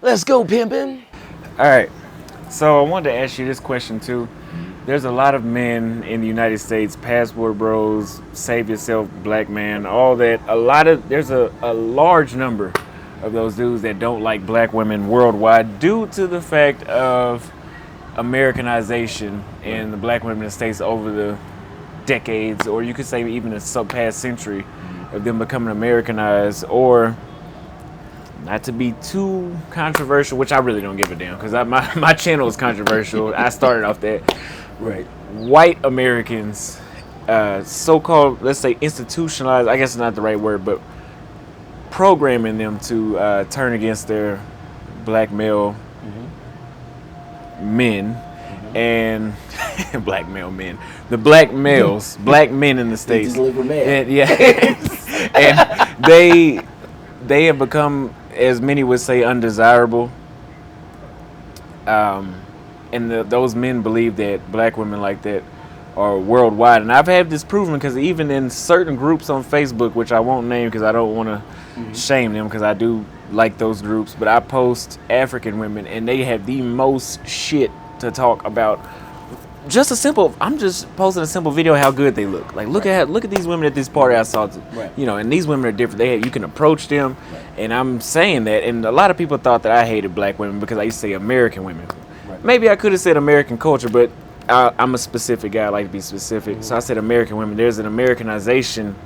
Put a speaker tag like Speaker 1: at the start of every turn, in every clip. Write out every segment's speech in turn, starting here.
Speaker 1: Let's go, pimpin'.
Speaker 2: All right. So I wanted to ask you this question too. There's a lot of men in the United States, passport bros, save yourself, black man, all that. There's a large number of those dudes that don't like black women worldwide due to the fact of Americanization in the black women in the States over the decades, or you could say even the past century of them becoming Americanized, or not to be too controversial, which I really don't give a damn because my channel is controversial. I started off that.
Speaker 1: Right.
Speaker 2: White Americans, so-called, let's say institutionalized, I guess it's not the right word, but programming them to turn against their black male men and black male men, the black males, black men in the
Speaker 1: They
Speaker 2: States.
Speaker 1: just live with man.
Speaker 2: And, yeah. And they have become, as many would say, undesirable. And those men believe that black women like that are worldwide. And I've had this proven because even in certain groups on Facebook, which I won't name because I don't want to shame them, because I do like those groups, but I post African women and they have the most shit to talk about. I'm just posting a simple video of how good they look. Like, look at these women at this party I saw.
Speaker 1: Right.
Speaker 2: You know, and these women are different. You can approach them, and I'm saying that. And a lot of people thought that I hated black women because I used to say American women.
Speaker 1: Right.
Speaker 2: Maybe I could have said American culture, but I'm a specific guy. I like to be specific. So I said American women. There's an Americanization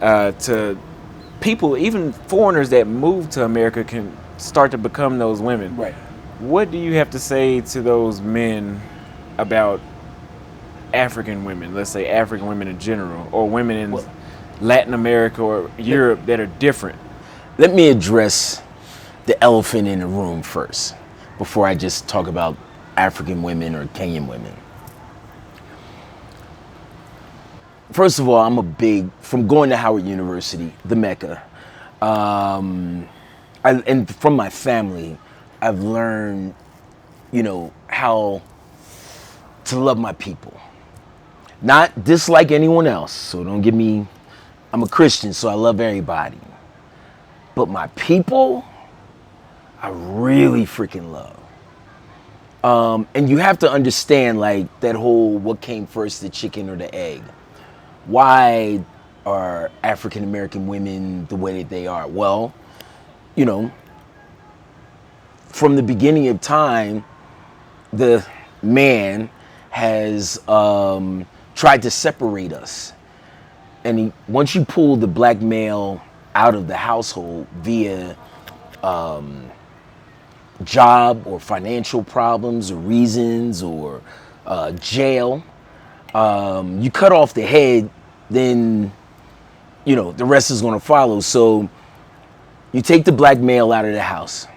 Speaker 2: to people, even foreigners that move to America can start to become those women.
Speaker 1: Right.
Speaker 2: What do you have to say to those men about African women, let's say African women in general, or women in Latin America or Europe that are different?
Speaker 1: Let me address the elephant in the room first, before I just talk about African women or Kenyan women. First of all, from going to Howard University, the Mecca, and from my family, I've learned, how to love my people. Not dislike anyone else, so don't get me, I'm a Christian, so I love everybody. But my people, I really freaking love. And you have to understand, like, that whole what came first, the chicken or the egg. Why are African American women the way that they are? Well, from the beginning of time, the man has tried to separate us. And once you pull the black male out of the household via job or financial problems or reasons or jail, you cut off the head, then the rest is going to follow. So you take the black male out of the house,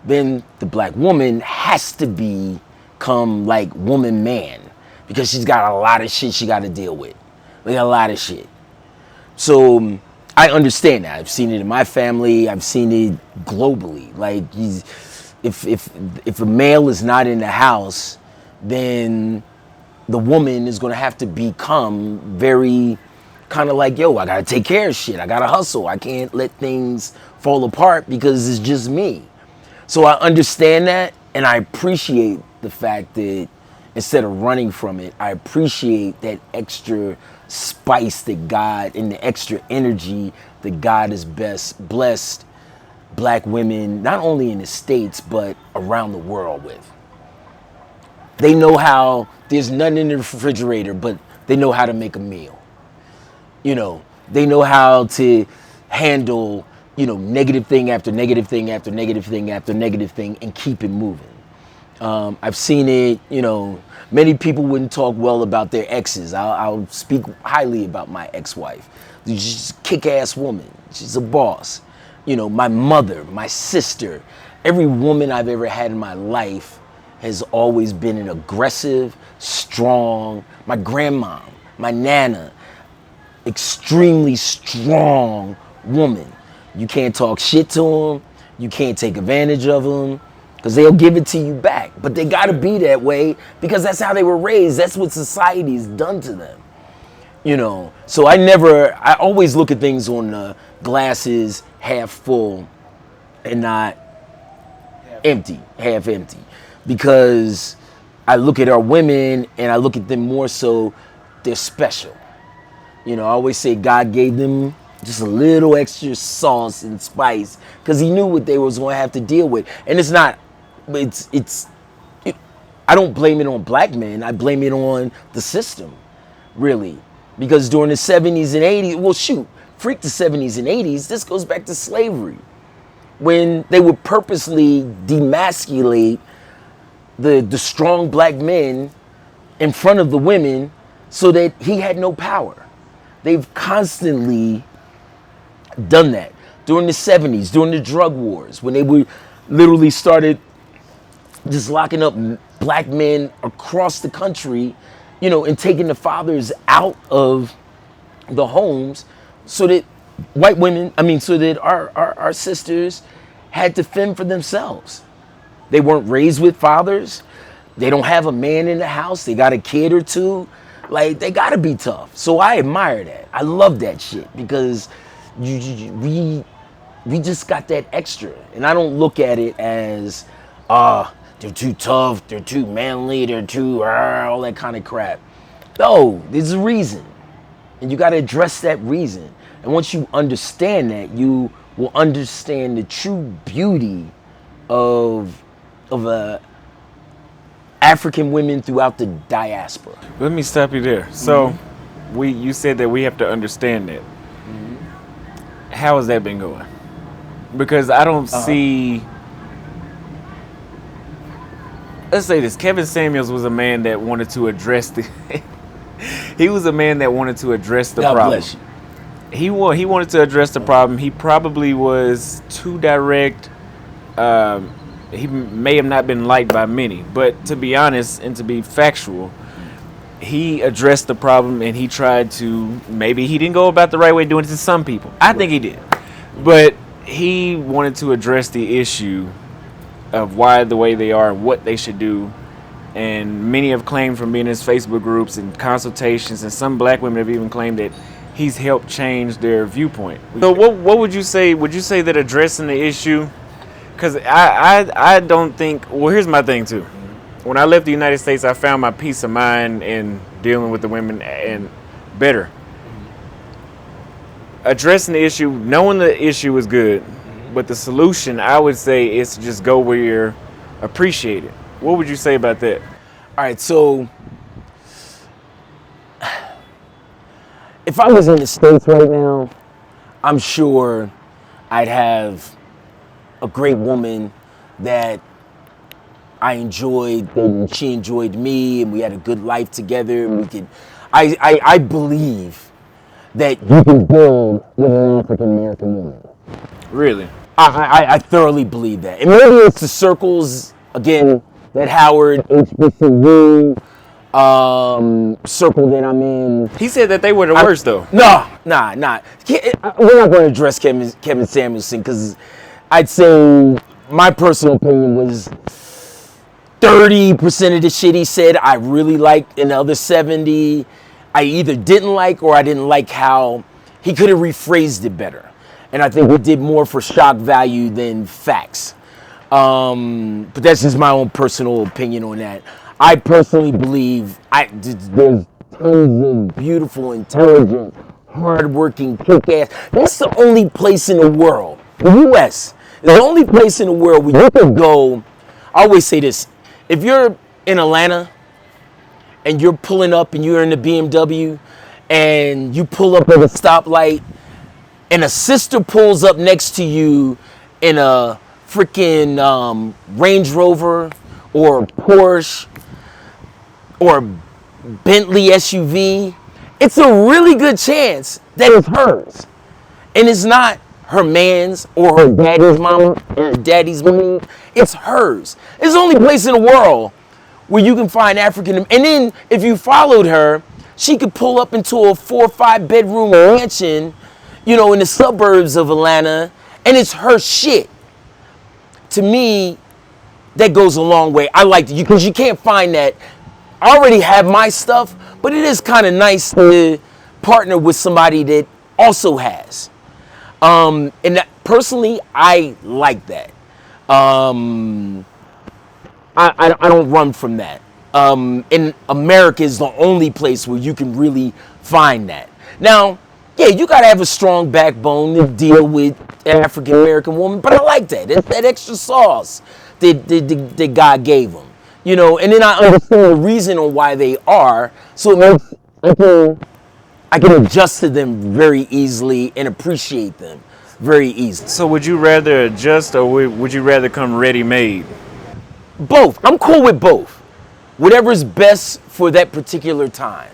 Speaker 1: then the black woman has to become like woman man, because she's got a lot of shit she got to deal with, like a lot of shit. So I understand that. I've seen it in my family. I've seen it globally. Like, if a male is not in the house, then the woman is going to have to become very kind of like, yo, I got to take care of shit. I got to hustle. I can't let things fall apart because it's just me. So I understand that, and I appreciate the fact that instead of running from it, I appreciate that extra spice that God, and the extra energy that God has blessed black women, not only in the States, but around the world with. They know how, there's nothing in the refrigerator, but they know how to make a meal. They know how to handle, negative thing after negative thing after negative thing after negative thing and keep it moving. I've seen it, many people wouldn't talk well about their exes. I'll speak highly about my ex-wife. She's a kick-ass woman. She's a boss. My mother, my sister, every woman I've ever had in my life has always been an aggressive, strong, my grandma, my nana, extremely strong woman. You can't talk shit to them. You can't take advantage of them, because they'll give it to you back. But they got to be that way because that's how they were raised. That's what society's done to them. So I always look at things on the glasses half full and not empty, half empty, because I look at our women and I look at them more so they're special. You know, I always say God gave them just a little extra sauce and spice because he knew what they was going to have to deal with. And it's not, I don't blame it on black men. I blame it on the system, really. Because during the 70s and 80s, well, shoot, freak the 70s and 80s, this goes back to slavery. When they would purposely demasculate the strong black men in front of the women so that he had no power. They've constantly done that during the 70s, during the drug wars, when they were literally started just locking up black men across the country, you know, and taking the fathers out of the homes so that so that our sisters had to fend for themselves. They weren't raised with fathers. They don't have a man in the house. They got a kid or two. Like, they gotta be tough. So I admire that. I love that shit because we just got that extra. And I don't look at it as, they're too tough, they're too manly, they're too, all that kind of crap. No, there's a reason. And you gotta address that reason. And once you understand that, you will understand the true beauty of African women throughout the diaspora.
Speaker 2: Let me stop you there. So, you said that we have to understand that. How has that been going? Because I don't see. Let's say this: Kevin Samuels was a man that wanted to address the. He was a man that wanted to address the
Speaker 1: God
Speaker 2: problem.
Speaker 1: bless you.
Speaker 2: He wanted to address the problem. He probably was too direct. He may have not been liked by many, but to be honest and to be factual, he addressed the problem and he tried to, maybe he didn't go about the right way doing it to some people. I think he did. But he wanted to address the issue of why the way they are and what they should do. And many have claimed from being in his Facebook groups and consultations, and some black women have even claimed that he's helped change their viewpoint. So what would you say? Would you say that addressing the issue, because I don't think, well, here's my thing too. When I left the United States, I found my peace of mind in dealing with the women and better. Addressing the issue, knowing the issue is good, but the solution, I would say, is to just go where you're appreciated. What would you say about that?
Speaker 1: All right, so if I was in the States right now, I'm sure I'd have a great woman that I enjoyed, and she enjoyed me, and we had a good life together. And we could, I believe that you can build with an African American woman.
Speaker 2: Really?
Speaker 1: I thoroughly believe that. And maybe it's the circles, again, that Howard HBCU circle that I'm in.
Speaker 2: He said that they were the worst, though.
Speaker 1: Nah. We're not going to address Kevin Samuelson because I'd say my personal opinion was 30% of the shit he said I really liked, and the other 70 I either didn't like or I didn't like how he could have rephrased it better. And I think we did more for shock value than facts. But that's just my own personal opinion on that. I personally believe there's tons of beautiful, intelligent, hardworking, kick-ass. That's the only place in the world, the U.S., is the only place in the world where you can go. I always say this. If you're in Atlanta and you're pulling up and you're in the BMW and you pull up at a stoplight and a sister pulls up next to you in a freaking Range Rover or a Porsche or a Bentley SUV, it's a really good chance that it's hers. And it's not her man's or her daddy's mama or her daddy's money. It's hers. It's the only place in the world where you can find African. And then if you followed her, she could pull up into a 4 or 5 bedroom mansion, you know, in the suburbs of Atlanta, and it's her shit. To me, that goes a long way. I like it because you can't find that. I already have my stuff, but it is kind of nice to partner with somebody that also has. And that, personally, I like that. I don't run from that. And America is the only place where you can really find that. Now, yeah, you gotta have a strong backbone to deal with an African American woman, but I like that. That extra sauce that God gave them. You know, and then I understand the reason on why they are, so it makes, I can adjust to them very easily and appreciate them very easily.
Speaker 2: So would you rather adjust or would you rather come ready-made?
Speaker 1: Both. I'm cool with both. Whatever's best for that particular time.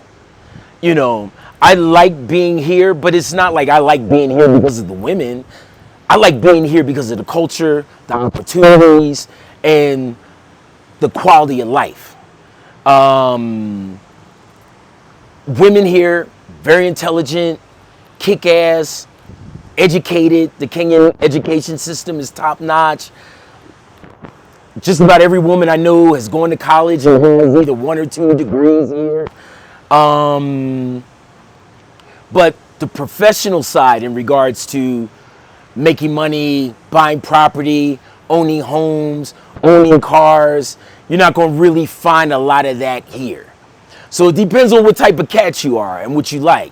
Speaker 1: You know, I like being here, but it's not like I like being here because of the women. I like being here because of the culture, the opportunities, and the quality of life. Women here, very intelligent, kick-ass, educated. The Kenyan education system is top-notch. Just about every woman I know has gone to college and has either 1 or 2 degrees here. But the professional side in regards to making money, buying property, owning homes, owning cars, you're not going to really find a lot of that here. So it depends on what type of cat you are and what you like.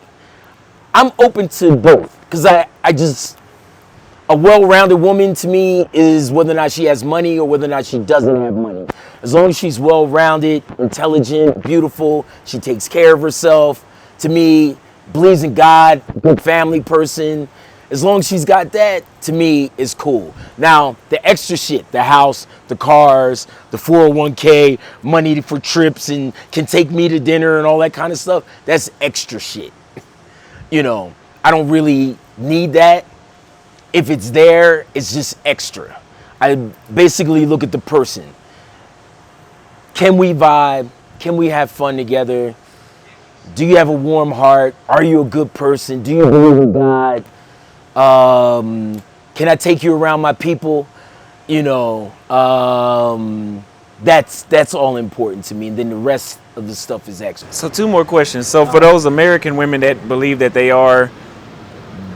Speaker 1: I'm open to both because I just, a well-rounded woman to me is whether or not she has money or whether or not she doesn't have money. As long as she's well-rounded, intelligent, beautiful, she takes care of herself, to me, believes in God, good family person, as long as she's got that, to me, is cool. Now, the extra shit, the house, the cars, the 401k, money for trips and can take me to dinner and all that kind of stuff, that's extra shit. You know, I don't really need that. If it's there, it's just extra. I basically look at the person. Can we vibe? Can we have fun together? Do you have a warm heart? Are you a good person? Do you believe in God? Can I take you around my people? You know, that's all important to me. And then the rest of the stuff is extra.
Speaker 2: So 2 more questions. So for those American women that believe that they are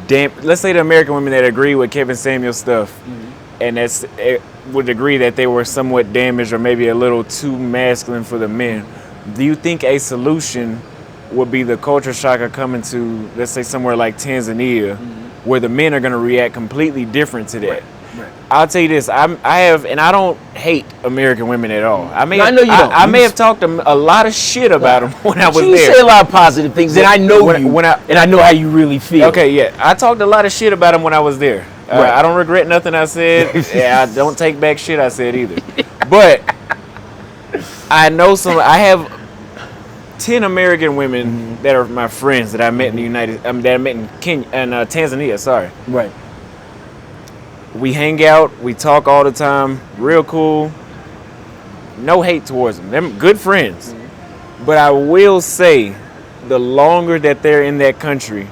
Speaker 2: let's say the American women that agree with Kevin Samuel's stuff, and would agree that they were somewhat damaged or maybe a little too masculine for the men. Do you think a solution would be the culture shock of coming to, let's say, somewhere like Tanzania, where the men are going to react completely different to that?
Speaker 1: Right.
Speaker 2: I'll tell you this: I don't hate American women at all. I
Speaker 1: know you don't.
Speaker 2: I may have talked a lot of shit about them when I was there.
Speaker 1: You say a lot of positive things, and I know and I know how you really feel.
Speaker 2: Okay, yeah, I talked a lot of shit about them when I was there. Right. I don't regret nothing I said. Yeah, I don't take back shit I said either. But I know I have 10 American women that are my friends that I met in that I met in Kenya and Tanzania. Sorry.
Speaker 1: Right.
Speaker 2: We hang out, we talk all the time, real cool. No hate towards them. They're good friends. But I will say, the longer that they're in that country,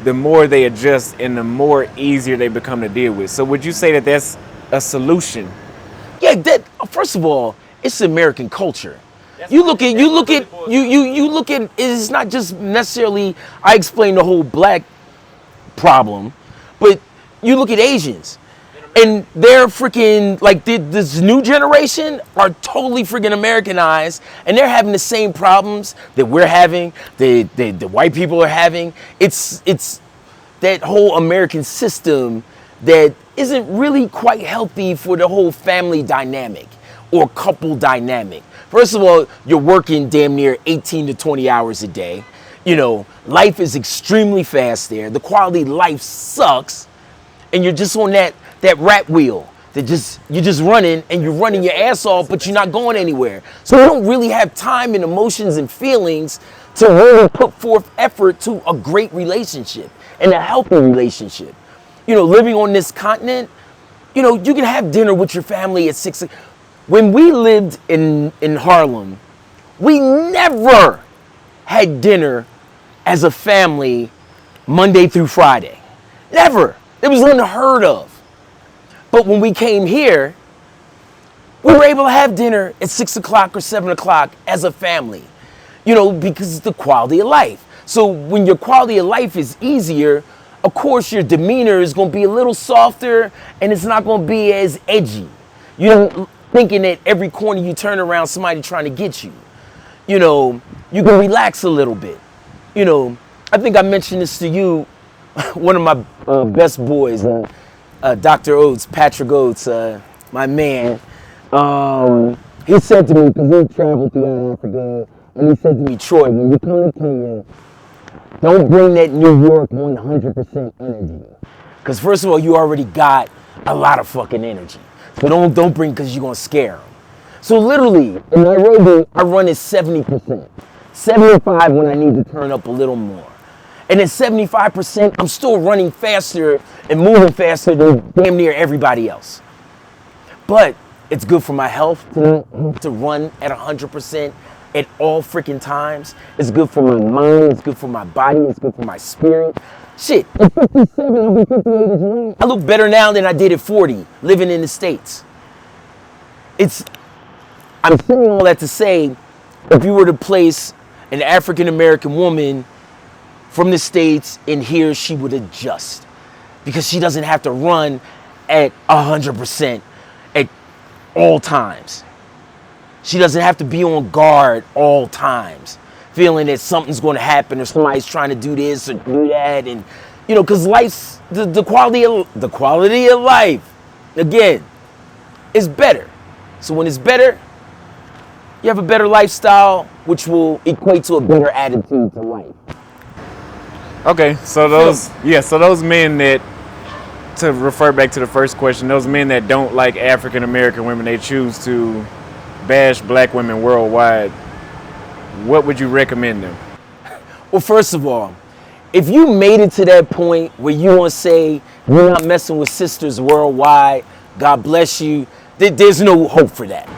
Speaker 2: the more they adjust and the more easier they become to deal with. So would you say that that's a solution?
Speaker 1: Yeah, first of all, it's American culture. You look at it's not just necessarily I explain the whole black problem, but you look at Asians. And they're freaking, like, this new generation are totally freaking Americanized, and they're having the same problems that we're having, the white people are having. It's that whole American system that isn't really quite healthy for the whole family dynamic or couple dynamic. First of all, you're working damn near 18 to 20 hours a day. You know, life is extremely fast there. The quality of life sucks, and you're just on that rat wheel that you're just running and you're running your ass off, but you're not going anywhere. So you don't really have time and emotions and feelings to really put forth effort to a great relationship and a healthy relationship. You know, living on this continent, you know, you can have dinner with your family at 6. When we lived in Harlem, we never had dinner as a family Monday through Friday. Never. It was unheard of. But when we came here, we were able to have dinner at 6 o'clock or 7 o'clock as a family, you know, because it's the quality of life. So when your quality of life is easier, of course your demeanor is going to be a little softer and it's not going to be as edgy. You don't thinking that every corner you turn around, somebody trying to get you. You know, you can relax a little bit. You know, I think I mentioned this to you. One of my best boys, Dr. Oates, Patrick Oates, my man. He said to me, because he traveled throughout Africa, and he said to me, Troy, when you come to Kenya, don't bring that New York 100% energy. Because first of all, you already got a lot of fucking energy. So don't bring because you're going to scare them. So literally, in Nairobi, I run at 70%. 75 when I need to turn up a little more. And at 75%, I'm still running faster and moving faster than damn near everybody else. But it's good for my health to run at 100% at all freaking times. It's good for my mind. It's good for my body. It's good for my spirit. Shit, at 57, I'll be 58 as well. I look better now than I did at 40, living in the States. I'm saying all that to say, if you were to place an African-American woman from the States in here, she would adjust. Because she doesn't have to run at 100% at all times. She doesn't have to be on guard all times, feeling that something's going to happen or somebody's trying to do this or do that. And, you know, because life's, the quality of life, again, is better. So when it's better, you have a better lifestyle, which will equate to a better attitude to life.
Speaker 2: Okay, so those men that, to refer back to the first question, those men that don't like African American women, they choose to bash black women worldwide, what would you recommend them?
Speaker 1: Well, first of all, if you made it to that point where you want to say you're not messing with sisters worldwide, God bless you, there's no hope for that.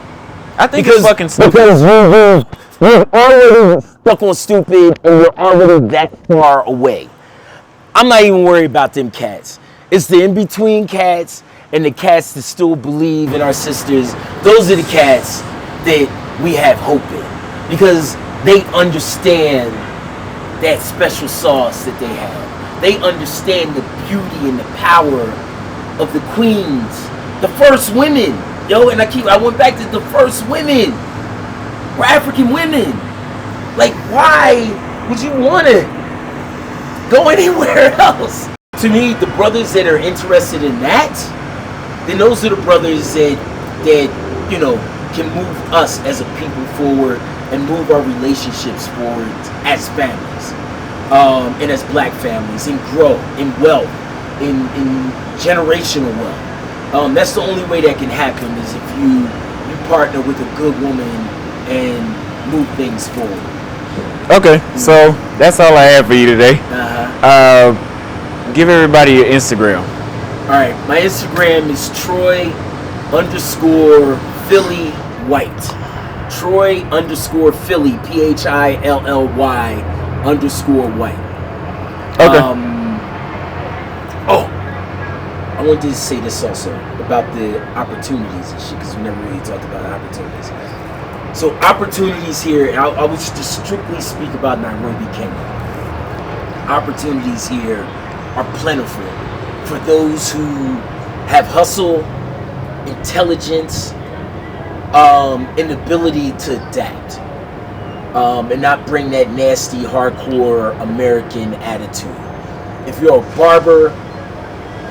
Speaker 2: I think it's fucking stupid.
Speaker 1: Because you're already stuck on stupid and you're already that far away. I'm not even worried about them cats. It's the in-between cats and the cats that still believe in our sisters. Those are the cats that we have hope in. Because they understand that special sauce that they have. They understand the beauty and the power of the queens, the first women. Yo, and I went back to the first women were African women. Like, why would you want to go anywhere else? To me, the brothers that are interested in that, then those are the brothers that you know, can move us as a people forward and move our relationships forward as families, and as black families, and grow in wealth, in generational wealth. That's the only way that can happen, is if you partner with a good woman and move things forward.
Speaker 2: Okay, so that's all I have for you today. Give everybody your Instagram.
Speaker 1: All right, my Instagram is Troy_Philly White. Troy_Philly, PHILLY_White.
Speaker 2: Okay.
Speaker 1: I wanted to say this also about the opportunities and shit, because we never really talked about opportunities. So opportunities here, and I will just strictly speak about Nairobi, Kenya. Opportunities here are plentiful for those who have hustle, intelligence, and ability to adapt, and not bring that nasty, hardcore American attitude. If you're a barber,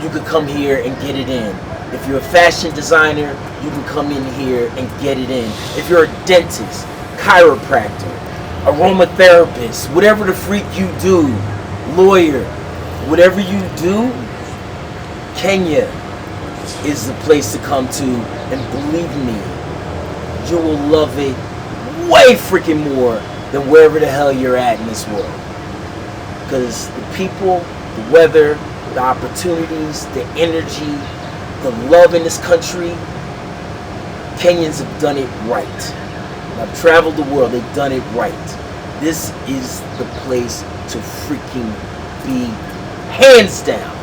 Speaker 1: you could come here and get it in. If you're a fashion designer, you can come in here and get it in. If you're a dentist, chiropractor, aromatherapist, whatever the freak you do, lawyer, whatever you do, Kenya is the place to come to, and believe me, you will love it way freaking more than wherever the hell you're at in this world. Because the people, the weather, the opportunities, the energy, the love in this country, Kenyans have done it right. I've traveled the world, they've done it right. This is the place to freaking be, hands down.